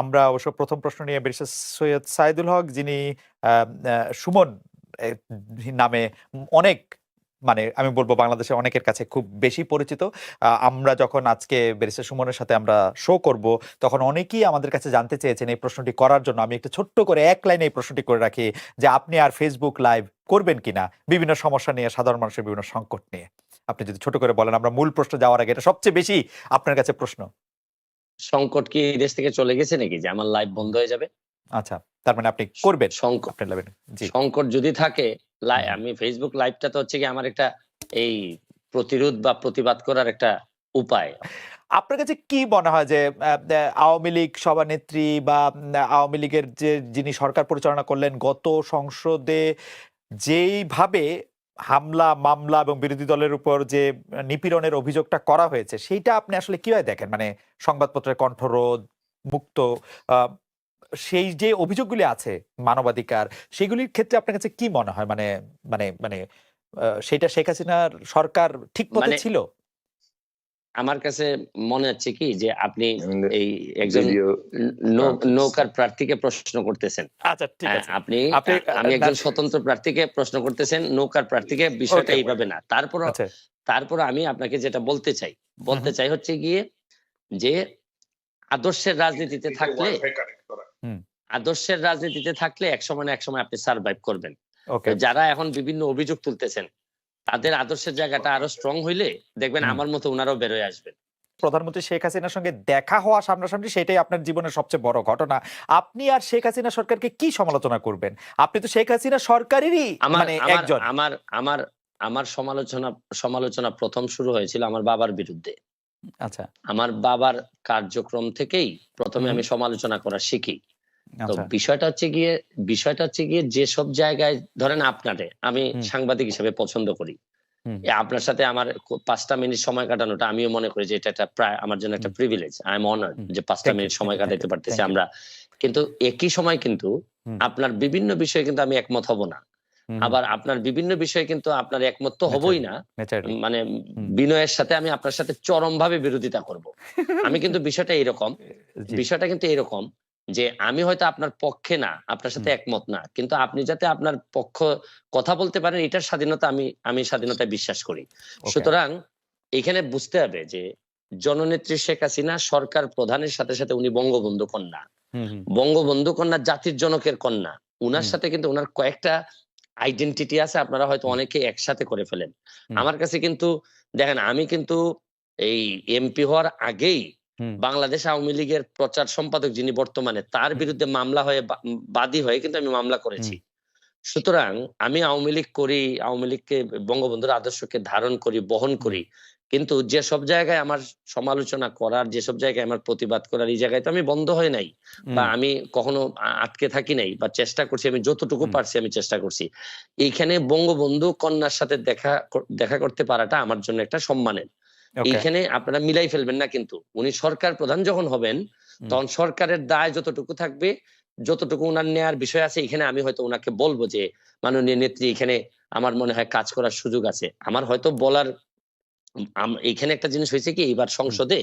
আমরা অবশ্য প্রথম প্রশ্ন নিয়ে ব্যারিস্টার সৈয়দ সাইদুল হক, যিনি সুমন এ, নামে অনেক, মানে আমি বলবো বাংলাদেশে অনেকের কাছে খুব বেশি পরিচিত। আমরা যখন আজকে ব্যারিস্টার সুমনের সাথে আমরা শো করব, তখন অনেকেই আমাদের কাছে জানতে চেয়েছেন এই প্রশ্নটি করার জন্য। আমি একটু ছোট্ট করে এক লাইনে এই প্রশ্নটি করে রাখি যে আপনি আর ফেসবুক লাইভ করবেন কিনা বিভিন্ন সমস্যা নিয়ে, সাধারণ মানুষের বিভিন্ন সংকট নিয়ে। আপনি যদি ছোট করে বলেন, আমরা মূল প্রশ্ন যাওয়ার আগে, এটা সবচেয়ে বেশি আপনার কাছে প্রশ্ন। সংকট কি এই দেশ থেকে চলে গেছে নাকি যে আমার লাইভ বন্ধ হয়ে যাবে? আচ্ছা, তার মানে আপনি করবেন সংকট আপনার লাইভে? জি, সংকট যদি থাকে, আমি ফেসবুক লাইভটা তো হচ্ছে কি আমার একটা এই প্রতিরোধ বা প্রতিবাদ করার একটা উপায়। আপনার কাছে কি মনে হয় যে আওয়ামী লীগ সভানেত্রী বা আওয়ামী লীগের যে যিনি সরকার পরিচালনা করলেন গত সংসদে, যেইভাবে হামলা মামলা এবং বিরোধী দলের উপর যে নিপীড়নের অভিযোগটা করা হয়েছে, সেইটা আপনি আসলে কিভাবে দেখেন? মানে সংবাদপত্রের কণ্ঠরোধ মুক্ত, আহ, সেই যে অভিযোগগুলি আছে মানবাধিকার, সেগুলির ক্ষেত্রে আপনার কাছে কি মনে হয়? মানে মানে মানে সেটা শেখ হাসিনার সরকার ঠিক পথে মানে ছিল? আমার কাছে মনে হচ্ছে কি যে আপনি এই একজন নৌকার প্রার্থীকে প্রশ্ন করতেছেন। আচ্ছা, ঠিক আছে। আপনি আমি একজন স্বতন্ত্র প্রার্থীকে প্রশ্ন করতেছেন, নৌকার প্রার্থীকে। বিষয়টা এইভাবে না। তারপর আমি আপনাকে যেটা বলতে চাই হচ্ছে গিয়ে যে আদর্শের রাজনীতিতে থাকলে এক সময় না এক সময় আপনি সার্ভাইভ করবেন। যারা এখন বিভিন্ন অভিযোগ তুলতেছেন, তাদের আদর্শের জায়গাটা আরো স্ট্রং হইলে দেখবেন আমার মতো ওনারাও বেরোয় আসবেন। প্রধানমন্ত্রী শেখ হাসিনার সঙ্গে দেখা হওয়া সামনাসামনি, সেটাই আপনার জীবনের সবচেয়ে বড় ঘটনা। আপনি আর শেখ হাসিনা সরকারকে কি সমালোচনা করবেন? আপনি তো শেখ হাসিনা সরকারেরই মানে একজন। আমার সমালোচনা প্রথম শুরু হয়েছিল আমার বাবার বিরুদ্ধে। আচ্ছা, আমার বাবার কার্যক্রম থেকেই প্রথমে আমি সমালোচনা করা শিখি। তো বিষয়টা হচ্ছে গিয়ে যেসব জায়গায় ধরেন আমি সাংবাদিক হিসেবে পছন্দ করি, আপনার সাথে আমার 5টা মিনিট সময় কাটানোটা আমিও মনে করি যে এটা একটা আমার জন্য একটা প্রিভিলেজ। আই এম অনার্ড যে 5টা মিনিট সময় কাটাতে পারতেছি আমরা। কিন্তু একই সময় কিন্তু আপনার বিভিন্ন বিষয়ে কিন্তু আমি একমত হব না, আবার আপনার বিভিন্ন বিষয়ে কিন্তু আপনার একমত তো হবই না। মানে বিনয়ের সাথে আমি আপনার সাথে চরম ভাবে বিরোধিতা করব। আমি কিন্তু বিষয়টা কিন্তু এরকম যে আমি হয়তো আপনার পক্ষে না, আপনার সাথে একমত না, কিন্তু আপনি যাতে আপনার পক্ষ কথা বলতে পারেন, এটার স্বাধীনতা আমি স্বাধীনতায় বিশ্বাস করি। সুতরাং এখানে বুঝতে হবে যে জননেত্রী শেখ হাসিনা সরকার প্রধানের সাথে সাথে উনি বঙ্গবন্ধু কন্যা জাতির জনকের কন্যা। উনার সাথে কিন্তু উনার কয়েকটা আইডেন্টিটি আছে, আপনারা হয়তো অনেকে একসাথে করে ফেলেন। আমার কাছে কিন্তু দেখেন, আমি কিন্তু এই এমপি হওয়ার আগেই বাংলাদেশ আওয়ামী লীগের প্রচার সম্পাদক যিনি বর্তমানে, তার বিরুদ্ধে মামলা হয়ে বাদী হয়ে কিন্তু আমি মামলা করেছি। সুতরাং আমি আওয়ামী লীগ করি, আওয়ামী লীগকে বঙ্গবন্ধুর আদর্শকে ধারণ করি, বহন করি, কিন্তু যেসব জায়গায় আমার সমালোচনা করার, যেসব জায়গায় আমার প্রতিবাদ করার, এই জায়গায় তো আমি বন্ধ হয় নাই, বা আমি কখনো আটকে থাকি নাই, বা চেষ্টা করছি, আমি যতটুকু পারছি আমি চেষ্টা করছি। এইখানে বঙ্গবন্ধু কন্যার সাথে দেখা করতে পারাটা আমার জন্য একটা সম্মানের। এইখানে আপনারা মিলাই ফেলবেন না, কিন্তু উনি সরকার প্রধান যখন হবেন তখন সরকারের দায় যতটুকু থাকবে, যতটুকু ওনার নেয়ার বিষয় আছে, এখানে আমি হয়তো ওনাকে বলবো যে মাননীয় নেত্রী, এখানে আমার মনে হয় কাজ করার সুযোগ আছে। আমার হয়তো বলার এখানে একটা জিনিস হয়েছে কি, এবার সংসদে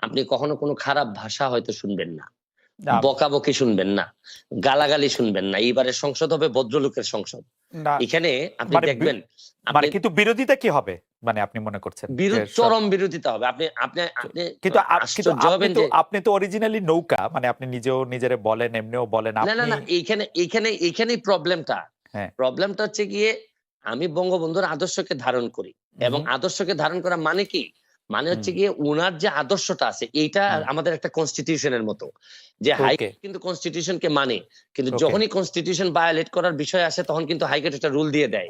আপনি কখনো কোনো খারাপ ভাষা হয়তো শুনবেন না, বকাবকি শুনবেন না, গালাগালি শুনবেন না। এইবারের সংসদ হবে ভদ্রলোকের সংসদ। এখানে আপনি দেখবেন, কিন্তু বিরোধিতা কি হবে? মানে আপনি মনে করছেন চরম বিরোধিতা হবে। কিন্তু আপনি তো অরিজিনালি নৌকা, মানে আপনি নিজেও নিজেরে বলেন, এমনিও বলেন। না, এইখানেই প্রবলেমটা হচ্ছে গিয়ে আমি বঙ্গবন্ধুর আদর্শকে ধারণ করি, এবং আদর্শকে ধারণ করা মানে কি, মানে হচ্ছে গিয়ে উনার যে আদর্শটা আছে, এইটা আমাদের একটা কনস্টিটিউশনের মতো, যে হাইকোর্ট কিন্তু কনস্টিটিউশনকে মানে, কিন্তু যখনই কনস্টিটিউশন ভায়োলেট করার বিষয় আসে তখন কিন্তু হাইকোর্ট একটা রুল দিয়ে দেয়।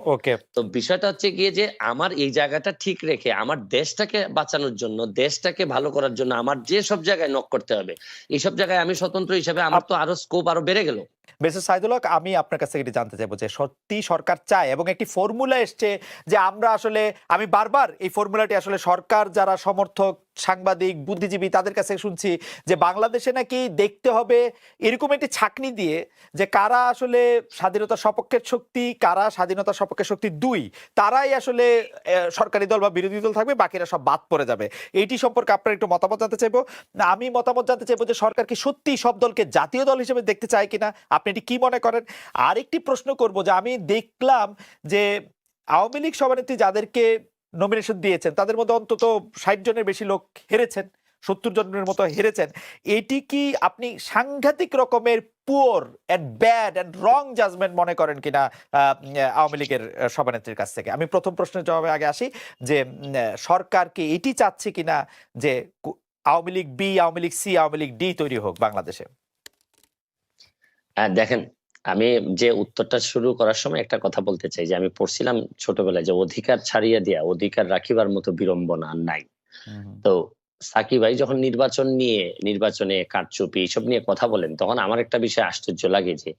তো বিষয়টা হচ্ছে গিয়ে যে আমার এই জায়গাটা ঠিক রেখে আমার দেশটাকে বাঁচানোর জন্য, দেশটাকে ভালো করার জন্য আমার যে সব জায়গায় নক করতে হবে, এইসব জায়গায় আমি স্বতন্ত্র হিসেবে আমার তো আরো স্কোপ আরো বেড়ে গেল। মিস্টার সাইদুল হক, আমি আপনার কাছ থেকে জানতে চাইবো যে সত্যি সরকার চায়, এবং একটি ফর্মুলা এসছে যে আমরা আসলে, আমি বারবার এই ফর্মুলাটি আসলে সরকার যারা সমর্থক সাংবাদিক, বুদ্ধিজীবী তাদের কাছে শুনছি যে বাংলাদেশে নাকি দেখতে হবে এরকম একটি ছাঁকনি দিয়ে যে কারা আসলে স্বাধীনতা সপক্ষের শক্তি, কারা স্বাধীনতা সপক্ষের শক্তি দুই, তারাই আসলে সরকারি দল বা বিরোধী দল থাকবে, বাকিরা সব বাদ পড়ে যাবে। এইটি সম্পর্কে আপনার একটু মতামত জানতে চাইবো। আমি মতামত জানতে চাইবো যে সরকার কি সত্যি সব দলকে জাতীয় দল হিসেবে দেখতে চায় কিনা, আপনি এটি কি মনে করেন? আরেকটি প্রশ্ন করব যে আমি দেখলাম যে আওয়ামী লীগ সভানেত্রী যাদেরকে নমিনেশন দিয়েছেন তাদের মধ্যে অন্তত 60 জনের বেশি লোক হেরেছেন, 70 জনের মতো হেরেছেন। এটি কি আপনি সাংঘাতিক রকমের poor and bad and wrong judgement মনে করেন কিনা আওয়ামী লীগের সভানেত্রীর কাছ থেকে? আমি প্রথম প্রশ্নের জবাবে আগে আসি যে সরকার কি এটি চাচ্ছে কিনা যে Awami League B, Awami League C, Awami League D তৈরি হোক বাংলাদেশে? দেখেন, আমি যে উত্তরটা শুরু করার সময় একটা কথা বলতে চাই যে আমি পড়ছিলাম ছোটবেলায় যে অধিকার ছাড়িয়া দিয়া অধিকার রাখিবার মতো বিড়ম্বনা আর নাই। তো সাকিব ভাই যখন নির্বাচনে কারচুপি এইসব নিয়ে কথা বলেন, তখন আমার একটা বিষয় আশ্চর্য লাগে যে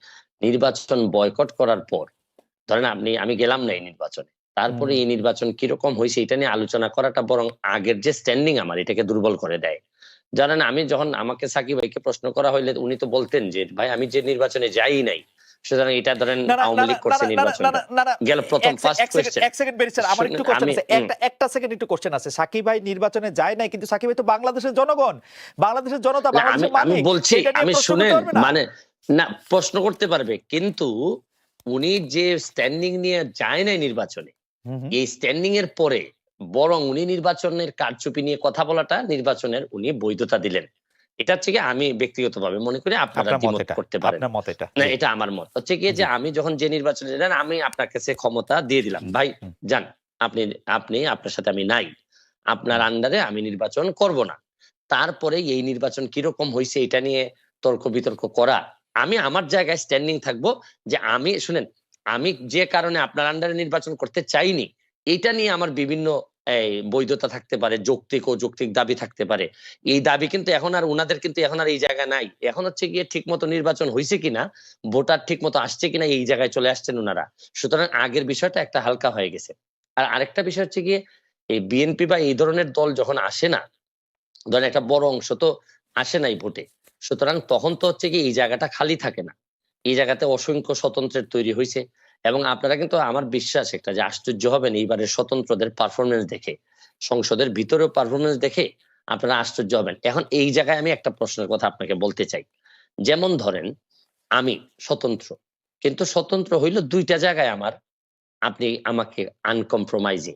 নির্বাচন বয়কট করার পর, ধরেন আমি গেলাম না এই নির্বাচনে, তারপরে এই নির্বাচন কিরকম হয়েছে এটা নিয়ে আলোচনা করাটা বরং আগের যে স্ট্যান্ডিং আমার এটাকে দুর্বল করে দেয়। জানেন, আমি যখন আমাকে সাকিব ভাইকে প্রশ্ন করা হইলে উনি তো বলতেন যে ভাই আমি যে নির্বাচনে যাই নাই, সুতরাং এটা ধরেন আওয়ামী লীগ করছে নির্বাচনটা গেল প্রথম ফার্স্ট কোশ্চেন। এক সেকেন্ড বেরিয়ে আমার একটু কোশ্চেন আছে, একটা সেকেন্ড একটু কোশ্চেন আছে। সাকিব ভাই নির্বাচনে যায় নাই, কিন্তু সাকিব ভাই তো বাংলাদেশের জনগণ, বাংলাদেশের জনতা, বাংলাদেশের আমি মালিক। বলছি, আমি শুনেন, মানে না প্রশ্ন করতে পারবে, কিন্তু উনি যে স্ট্যান্ডিং নিয়ে যায় নাই নির্বাচনে, এই স্ট্যান্ডিং এর পরে বরং উনি নির্বাচনের কারচুপি নিয়ে কথা বলাটা নির্বাচনের উনি বৈধতা দিলেন। এটা হচ্ছে কি আমি ব্যক্তিগতভাবে মনে করি, আপনারা দ্বিমত করতে পারেন না, এটা আমার মত হচ্ছে কি যে আমি যখন যে নির্বাচনে যান আমি আপনার কাছে ক্ষমতা দিয়ে দিলাম, ভাই যান, আপনি আপনার সাথে আমি নাই, আপনার আন্ডারে আমি নির্বাচন করব না। তারপরে এই নির্বাচন কিরকম হয়েছে এটা নিয়ে তর্ক বিতর্ক করা, আমি আমার জায়গায় স্ট্যান্ডিং থাকবো যে আমি শুনেন, আমি যে কারণে আপনার আন্ডারে নির্বাচন করতে চাইনি এটা নিয়ে আমার বিভিন্ন বৈধতা থাকতে পারে, যৌক্তিক ও যৌক্তিক দাবি থাকতে পারে। এই দাবি কিন্তু এখন আর উনাদের কিন্তু এখন আর এই জায়গায় নাই। এখন হচ্ছে গিয়ে ঠিক মতো নির্বাচন হয়েছে কিনা, ভোটার ঠিক মতো আসছে কিনা, এই জায়গায় চলে আসছেন উনারা। সুতরাং আগের বিষয়টা একটা হালকা হয়ে গেছে। আর আরেকটা বিষয় হচ্ছে গিয়ে এই বিএনপি বা এই ধরনের দল যখন আসে না, ধরেন একটা বড় অংশ তো আসে নাই ভোটে, সুতরাং তখন তো হচ্ছে কি এই জায়গাটা খালি থাকে না, এই জায়গাতে অসংখ্য স্বতন্ত্রের তৈরি হয়েছে। এবং আপনারা কিন্তু আমার বিশ্বাস একটা যে আশ্চর্য হবেন এইবারের স্বতন্ত্রদের পারফরমেন্স দেখে, সংসদের ভিতরেও পারফরমেন্স দেখে আপনারা আশ্চর্য হবেন। এখন এই জায়গায় আমি একটা প্রশ্নের কথা আপনাকে বলতে চাই, যেমন ধরেন আমি স্বতন্ত্র, কিন্তু স্বতন্ত্র হইল দুইটা জায়গায় আমার, আপনি আমাকে আনকম্প্রোমাইজিং,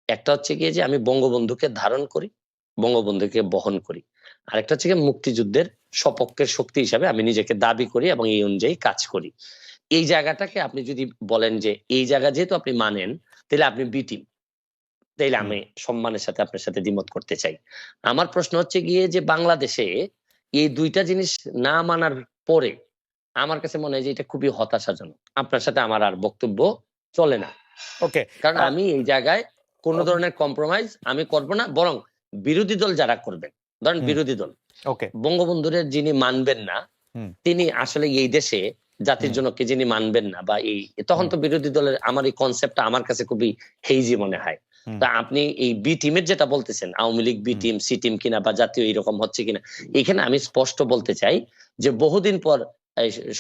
একটা হচ্ছে গিয়ে যে আমি বঙ্গবন্ধুকে ধারণ করি, বঙ্গবন্ধুকে বহন করি, আরেকটা হচ্ছে গিয়ে মুক্তিযুদ্ধের সপক্ষের শক্তি হিসাবে আমি নিজেকে দাবি করি এবং এই অনুযায়ী কাজ করি। এই জায়গাটাকে আপনি যদি বলেন যে এই জায়গা যেহেতু আপনি মানেন, তাহলে আপনি বি টিম, তাইলে আমি সম্মানের সাথে আপনার সাথে দ্বিমত করতে চাই। আমার প্রশ্ন হচ্ছে গিয়ে যে বাংলাদেশে এই দুইটা জিনিস না মানার পরে আমার কাছে মনে হয় যে এটা খুবই হতাশাজনক। আপনার সাথে আমার আর বক্তব্য চলে না। ওকে, কারণ আমি এই জায়গায় কোন ধরনের কম্প্রোমাইজ আমি করব না, বরং বিরোধী দল যারা করবেন, ধরেন বিরোধী দল বঙ্গবন্ধুর যিনি মানবেন না, তিনি আসলে এই দেশে জাতির জনককে যিনি মানবেন না, বা এই তখন তো বিরোধী দলের আমার এই কনসেপ্টটা আমার কাছে খুবই হেইজি মনে হয়। তা আপনি এই বি টিমের যেটা বলতেছেন, Awami League B team, C team কিনা বা জাতীয় এইরকম হচ্ছে কিনা, এখানে আমি স্পষ্ট বলতে চাই যে বহুদিন পর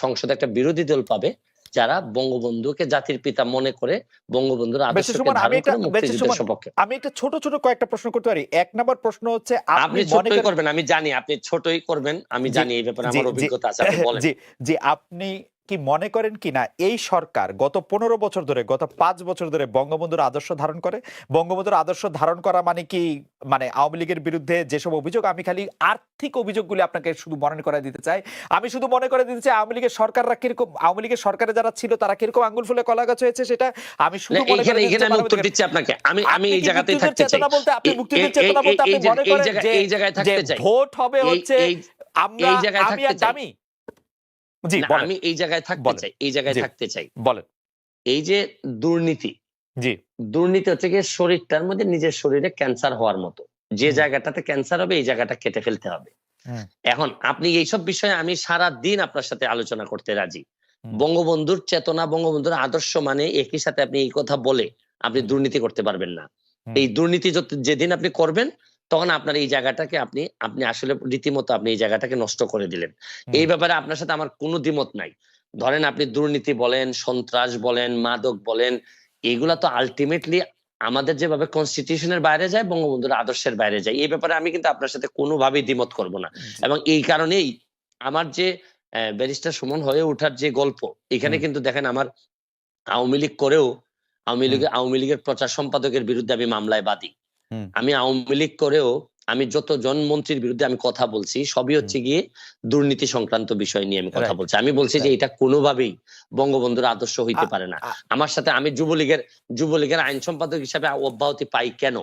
সংসদে একটা বিরোধী দল পাবে যারা বঙ্গবন্ধুকে জাতির পিতা মনে করে, বঙ্গবন্ধুর আদর্শকে ধারণ করে মুক্তিযুদ্ধের সপক্ষে। আমি একটা ছোট ছোট কয়েকটা প্রশ্ন করতে পারি। এক নম্বর প্রশ্ন হচ্ছে, আপনি ছোটই করবেন, আমি জানি আপনি ছোটই করবেন, আমি জানি এই ব্যাপারে আমার অভিজ্ঞতা আছে, আপনি বলেন। জি, আপনি কি মনে করেন কিনা এই সরকার গত 15 বছর ধরে, গত 5 বছর ধরে বঙ্গবন্ধুর আদর্শ ধারণ করে? বঙ্গবন্ধুর আদর্শ ধারণ করা মানে কি, মানে আওয়ামী লীগের বিরুদ্ধে যেসব অভিযোগ, আমি খালি আর্থিক অভিযোগগুলি আপনাকে শুধু মনে করে দিতে চাই। আমি শুধু মনে করে দিতে চাই আওয়ামী লীগের সরকাররা কিরকম, আওয়ামী লীগের সরকারে যারা ছিল তারা কিরকম আঙ্গুল ফুলে কলা গাছ হয়েছে, সেটা আমি শুধু মনে করে এখানে আমি উত্তর দিচ্ছি আপনাকে। আমি এই জায়গাতেই থাকতে চাই। আপনি মুক্তিযুদ্ধের চেতনা বলতে আপনি মনে করেন যে এই জায়গায় থাকতে চাই, ভোট হবে হচ্ছে আমরা, এই জায়গায় আমি আর দামি। জি, আমি এই জায়গায় থাকতে চাই, এই জায়গায় থাকতে চাই। বলেন। এই যে দুর্নীতি, দুর্নীতি হচ্ছে গিয়ে শরীরটার মধ্যে নিজের শরীরে ক্যান্সার হওয়ার মতো, যে জায়গাটাতে ক্যান্সার হবে এই জায়গাটা কেটে ফেলতে হবে। এখন আপনি এইসব বিষয়ে আমি সারা দিন আপনার সাথে আলোচনা করতে রাজি। বঙ্গবন্ধুর চেতনা, বঙ্গবন্ধুর আদর্শ মানে একই সাথে আপনি এই কথা বলে আপনি দুর্নীতি করতে পারবেন না। এই দুর্নীতি যেদিন আপনি করবেন তখন আপনার এই জায়গাটাকে আপনি আপনি আসলে রীতিমতো আপনি এই জায়গাটাকে নষ্ট করে দিলেন। এই ব্যাপারে আপনার সাথে আমার কোনো দ্বিমত নাই। ধরেন আপনি দুর্নীতি বলেন, সন্ত্রাস বলেন, মাদক বলেন, এগুলা তো আলটিমেটলি আমাদের যেভাবে কনস্টিটিউশনের বাইরে যায়, বঙ্গবন্ধুর আদর্শের বাইরে যায়। এই ব্যাপারে আমি কিন্তু আপনার সাথে কোনোভাবেই দ্বিমত করব না। এবং এই কারণেই আমার যে ব্যারিস্টার সুমন হয়ে ওঠার যে গল্প, এখানে কিন্তু দেখেন আমার আওয়ামী লীগ করেও আওয়ামী লীগের প্রচার সম্পাদকের বিরুদ্ধে আমি মামলায় বাদী। আমি আওয়ামী লীগ করেও আমি যতজন মন্ত্রীর বিরুদ্ধে আমি কথা বলছি সবই হচ্ছে গিয়ে দুর্নীতি সংক্রান্ত বিষয় নিয়ে আমি কথা বলছি। আমি বলছি যে এটা কোনোভাবেই বঙ্গবন্ধুর আদর্শ হইতে পারে না। আমার সাথে আমি যুবলীগের আইন সম্পাদক হিসাবে অব্যাহতি পাই কেন,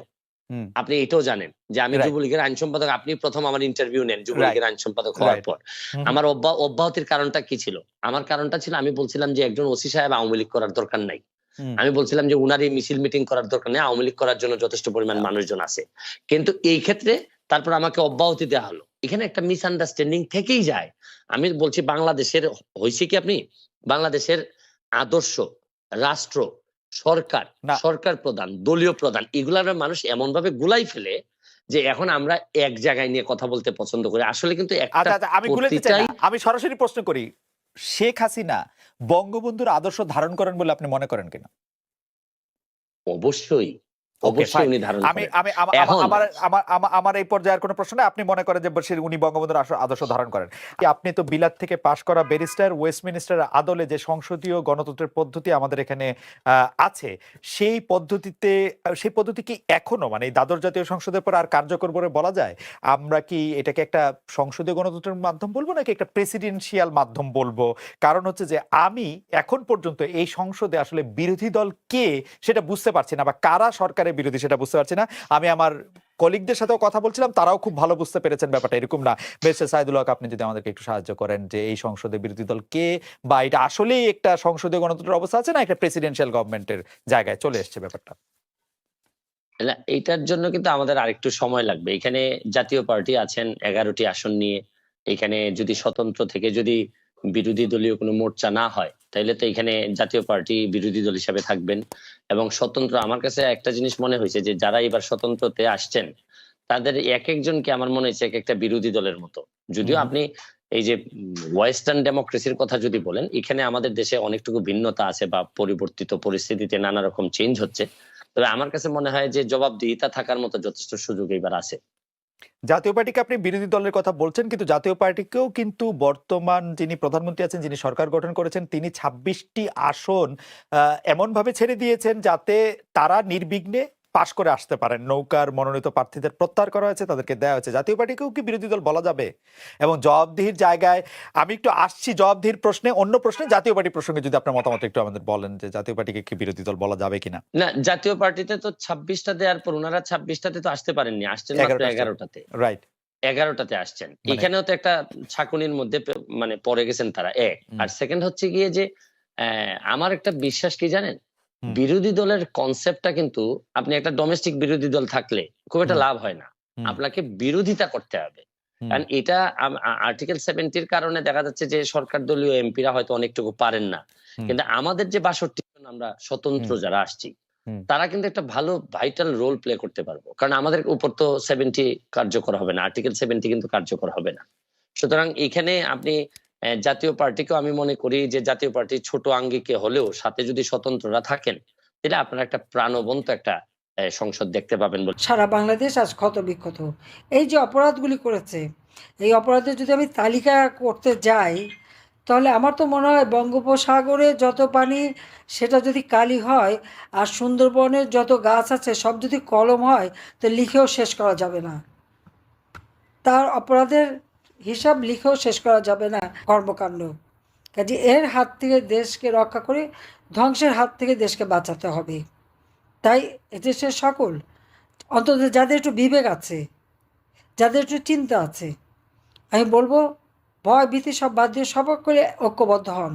আপনি এটাও জানেন যে আমি যুবলীগের আইন সম্পাদক। আপনি প্রথম আমার ইন্টারভিউ নেন যুবলীগের আইন সম্পাদক হওয়ার পর। আমার অব্যাহতির কারণটা কি ছিল? আমার কারণটা ছিল আমি বলছিলাম যে একজন ওসি সাহেব আওয়ামী লীগ করার দরকার নাই। আমি বলছিলাম যে উনার এই মিছিল মিটিং করার দরকার নেই, আওয়ামী লীগ করার জন্য যথেষ্ট পরিমাণ মানুষজন আছে। কিন্তু এই ক্ষেত্রে তারপর আমাকে অব্যাহতি দেওয়া হলো। এখানে একটা মিসআন্ডারস্ট্যান্ডিং থেকেই যায়। আমি বলছি বাংলাদেশের হয়েছে কি, আপনি বাংলাদেশের আদর্শ, রাষ্ট্র, সরকার প্রধান, দলীয় প্রধান, এগুলার মানুষ এমন ভাবে গুলাই ফেলে যে এখন আমরা এক জায়গায় নিয়ে কথা বলতে পছন্দ করি। আসলে কিন্তু আমি গুলাইতে চাই না, আমি সরাসরি প্রশ্ন করি, শেখ হাসিনা বঙ্গবন্ধুর আদর্শ ধারণ করেন বলে আপনি মনে করেন কিনা? অবশ্যই উনি ধারণ করেন। আমার এই পর্যায়ের কোনো প্রশ্ন নাই। আপনি মনে করেন যে উনি বঙ্গবন্ধুর আদর্শ ধারণ করেন। আপনি তো বিলাত থেকে পাশ করা ব্যারিস্টার, ওয়েস্টমিনিস্টারের আদলে যে সংসদীয় গণতন্ত্রের পদ্ধতি আমাদের এখানে আছে, সেই পদ্ধতি কি এখনো মানে এই দ্বাদশ জাতীয় সংসদের পর আর কার্যকর বলে বলা যায়? আমরা কি এটাকে একটা সংসদীয় গণতন্ত্রের মাধ্যম বলবো নাকি একটা প্রেসিডেন্সিয়াল মাধ্যম বলবো? কারণ হচ্ছে যে আমি এখন পর্যন্ত এই সংসদে আসলে বিরোধী দল কে সেটা বুঝতে পারছি না, বা কারা সরকারের বিরোধী সেটা বুঝতে পারছি না। আমি আমার কলিগদের সাথেও কথা বলছিলাম, তারাও খুব ভালো বুঝতে পেরেছেন ব্যাপারটা এরকম না। ব্যারিস্টার সাইদুল হক, আপনি যদি আমাদেরকে একটু সাহায্য করেন যে এই সংসদে বিরোধী দল কে, বা এটা আসলেই একটা সংসদীয় গণতন্ত্রের অবস্থা আছে না একটা প্রেসিডেন্সিয়াল গভর্নমেন্টের জায়গায় চলে এসছে ব্যাপারটা? এইটার জন্য কিন্তু আমাদের আরেকটু সময় লাগবে। এখানে জাতীয় পার্টি আছেন 11টি আসন নিয়ে। এখানে যদি স্বতন্ত্র থেকে যদি বিরোধী দলীয় কোনো মোর্চা না হয়, তাহলে তো এখানে জাতীয় পার্টি বিরোধী দল হিসাবে থাকবেন। এবং স্বতন্ত্র, আমার কাছে একটা জিনিস মনে হয়েছে যে যারা এবার স্বতন্ত্রতে আসছেন তাদের এক একজনকে আমার মনে হয়েছে এক একটা বিরোধী দলের মতো। যদিও আপনি এই যে ওয়েস্টার্ন ডেমোক্রেসির কথা যদি বলেন, এখানে আমাদের দেশে অনেকটুকু ভিন্নতা আছে বা পরিবর্তিত পরিস্থিতিতে নানা রকম চেঞ্জ হচ্ছে। তবে আমার কাছে মনে হয় যে জবাবদিহিতা থাকার মতো যথেষ্ট সুযোগ এবার আছে। জাতীয় পার্টিকে আপনি বিরোধী দলের কথা বলছেন, কিন্তু জাতীয় পার্টিকেও কিন্তু বর্তমান যিনি প্রধানমন্ত্রী আছেন, যিনি সরকার গঠন করেছেন, তিনি 26টি আসন এমন ভাবে ছেড়ে দিয়েছেন যাতে তারা নির্বিঘ্নে পাশ করে আসতে পারেন। নৌকার মনোনীত প্রার্থীদের প্রত্যাহার করা হয়েছে, তাদেরকে দেওয়া হয়েছে। জাতীয় পার্টিকেও কি বিরোধী দল বলা যাবে? এবং জবাবদিহির জায়গায় আমি একটু আসছি জবাবদিহির প্রশ্নে, অন্য প্রশ্নে জাতীয় পার্টি প্রসঙ্গে যদি আপনার মতামত একটু আমাদের বলেন যে জাতীয় পার্টিকে কি বিরোধী দল বলা যাবে কিনা? না, জাতীয় পার্টিতে তো 26টা দেওয়ার পর ওনারা 26টাতে তো আসতে পারেননি, আসছেন মাত্র 11টাতে। রাইট, 11টাতে আসছেন। এখানেও তো একটা ছাকুনির মধ্যে মানে পড়ে গেছেন তারা, এক। আর সেকেন্ড হচ্ছে গিয়ে যে আমার একটা বিশ্বাস কি জানেন, বিরোধী দলের কনসেপ্টটা কিন্তু আপনি একটা ডোমেস্টিক বিরোধী দল থাকলে খুব একটা লাভ হয় না, আপনাকে বিরোধিতা করতে হবে। কারণ এটা আর্টিকেল 70-র কারণে দেখা যাচ্ছে যে সরকার দলীয় এমপিরা হয়তো অনেকটুকু পারেন না, কিন্তু আমাদের যে 62 জন আমরা স্বতন্ত্র যারা আসছি তারা কিন্তু একটা ভালো ভাইটাল রোল প্লে করতে পারবো। কারণ আমাদের উপর তো 70 কার্যকর হবে না, আর্টিকেল 70 কিন্তু কার্যকর হবে না। সুতরাং এখানে আপনি জাতীয় পার্টিকেও আমি মনে করি যে জাতীয় পার্টি ছোট আঙ্গিকে হলেও সাথে যদি স্বতন্ত্ররা থাকেন, তাহলে আপনারা একটা প্রাণবন্ত একটা সংসদ দেখতে পাবেন। সারা বাংলাদেশ আজ ক্ষত বিক্ষত। এই যে অপরাধগুলি করেছে, এই অপরাধের যদি আমি তালিকা করতে যাই, তাহলে আমার তো মনে হয় বঙ্গোপসাগরে যত পানি সেটা যদি কালি হয়, আর সুন্দরবনের যত গাছ আছে সব যদি কলম হয়, তো লিখেও শেষ করা যাবে না। তার অপরাধের হিসাব লিখেও শেষ করা যাবে না কর্মকাণ্ড। কাজে এর হাত থেকে দেশকে রক্ষা করে ধ্বংসের হাত থেকে দেশকে বাঁচাতে হবে। তাই এদেশের সকল, অন্তত যাদের একটু বিবেক আছে, যাদের একটু চিন্তা আছে, আমি বলবো ভয় ভীতি সব বাদ দিয়ে সকলে ঐক্যবদ্ধ হন।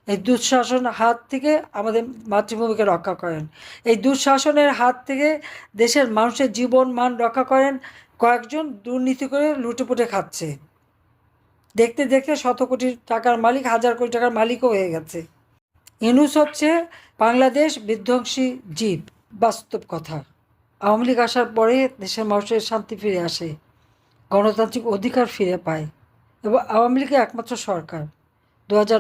এই দুঃশাসনের হাত থেকে আমাদের মাতৃভূমিকে রক্ষা করেন। এই দুঃশাসনের হাত থেকে দেশের মানুষের জীবন মান রক্ষা করেন। কয়েকজন দুর্নীতি করে লুটেপুটে খাচ্ছে, দেখতে দেখতে শত কোটি টাকার মালিক, হাজার কোটি টাকার মালিকও হয়ে গেছে। ইউনূস হচ্ছে বাংলাদেশ বিধ্বংসী জীব, বাস্তব কথা। আওয়ামী লীগ আসার পরে দেশের মানুষের শান্তি ফিরে আসে, গণতান্ত্রিক অধিকার ফিরে পায় এবং আওয়ামী লীগের একমাত্র সরকার 2009